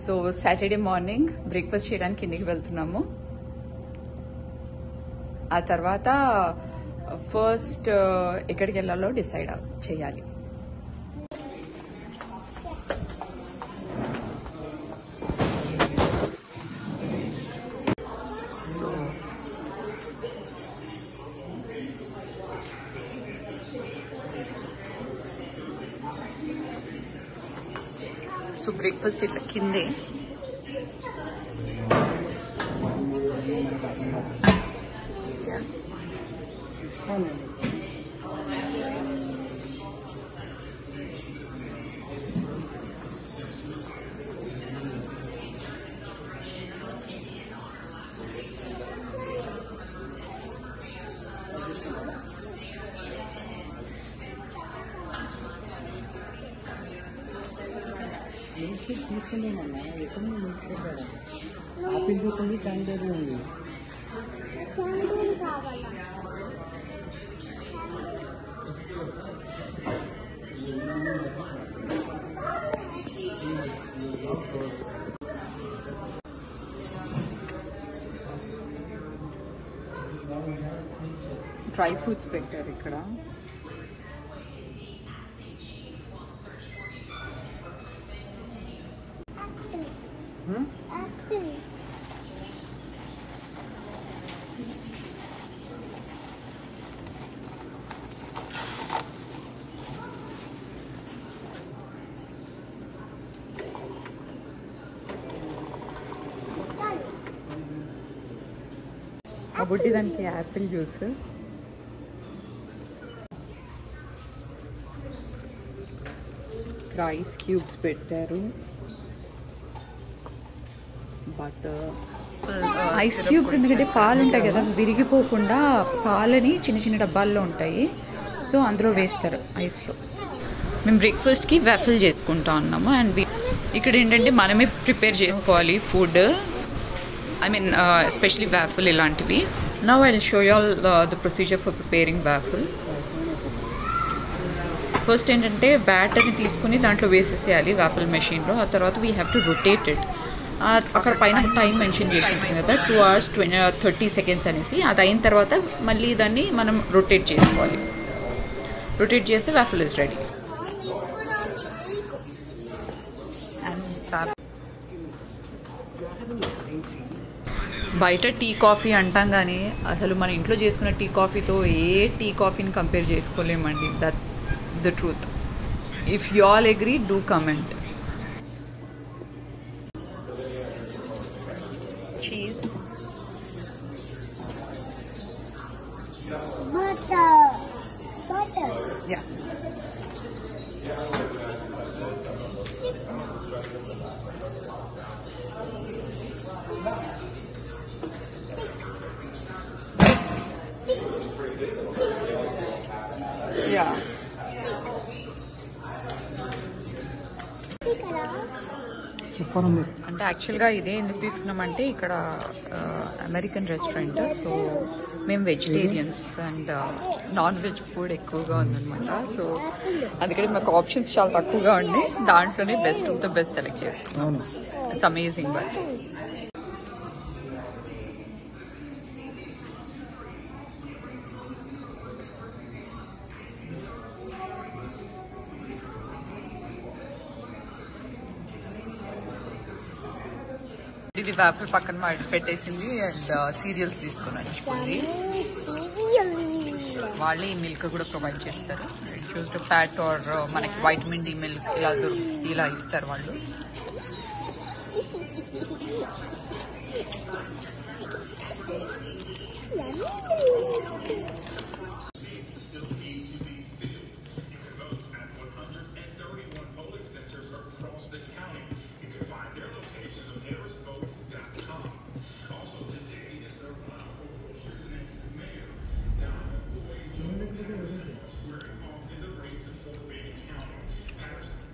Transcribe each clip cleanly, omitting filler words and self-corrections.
So Saturday morning breakfast చేయడానికి కిందికి వెళ్తున్నాము. ఆ తర్వాత ఫస్ట్ ఎక్కడికి వెళ్ళాలో డిసైడ్ చేయాలి. సో బ్రేక్ఫాస్ట్ ఇట్లా కిందే. తీసుకుంటామన్నా ఎక్కడ ఆపిల్ జ్యూస్ ఉంది, క్యాన్బెర్రీ ఉంది. డ్రై ఫ్రూట్స్ పెట్టారు ఇక్కడ. ఆ బుడ్డి దానికి యాపిల్ జ్యూస్. ఐస్ క్యూబ్స్ పెట్టారు. బటర్, ఐస్ క్యూబ్స్ ఎందుకంటే పాలు ఉంటాయి కదా, విరిగిపోకుండా పాలని చిన్న చిన్న డబ్బాల్లో ఉంటాయి, సో అందులో వేస్తారు ఐస్లో. మేము బ్రేక్ఫాస్ట్కి వాఫిల్ చేసుకుంటా ఉన్నాము. అండ్ ఇక్కడ ఏంటంటే మనమే ప్రిపేర్ చేసుకోవాలి food. I mean, especially waffle ilantivi. Now I'll show you all the procedure for preparing waffle. First ఏంటంటే బ్యాటర్ని తీసుకుని దాంట్లో వేసేసేయాలి వాఫిల్ మెషిన్లో. ఆ తర్వాత we have to rotate it. అక్కడ పైన టైం మెన్షన్ చేసి ఉంటుంది కదా, 2 hours 30 seconds అనేసి. అది అయిన తర్వాత మళ్ళీ దాన్ని మనం రొటేట్ చేసుకోవాలి. రొటేట్ చేస్తే వాఫిల్ ఇస్ రెడీ. బయట టీ కాఫీ అంటాం కానీ అసలు మన ఇంట్లో చేసుకున్న టీ కాఫీతో ఏ టీ కాఫీని కంపేర్ చేసుకోలేమండి. That's the truth. If you all agree, do comment. Cheese, yeah, yeah. Super ఉంది. అంటే యాక్చువల్గా ఇదే ఎందుకు తీసుకున్నామంటే ఇక్కడ అమెరికన్ రెస్టారెంట్, సో మేము vegetarians and non veg food ఎక్కువగా ఉందన్నమాట. సో అందుకని మాకు ఆప్షన్స్ చాలా తక్కువగా ఉండి దాంట్లోనే best of the best select చేసుకున్నాం. It's amazing. బట్ ఇది వాఫిల్ పక్కన పెట్టేసింది అండ్ సీరియల్స్ తీసుకుని వచ్చుకుంది. వాళ్ళే ఈ మిల్క్ కూడా ప్రొవైడ్ చేస్తారు. చూస్ టు ఫ్యాట్ ఆర్ మనకి వైటమిన్ డి మిల్క్ ఇలా ఇస్తారు వాళ్ళు.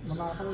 మన ఆకలి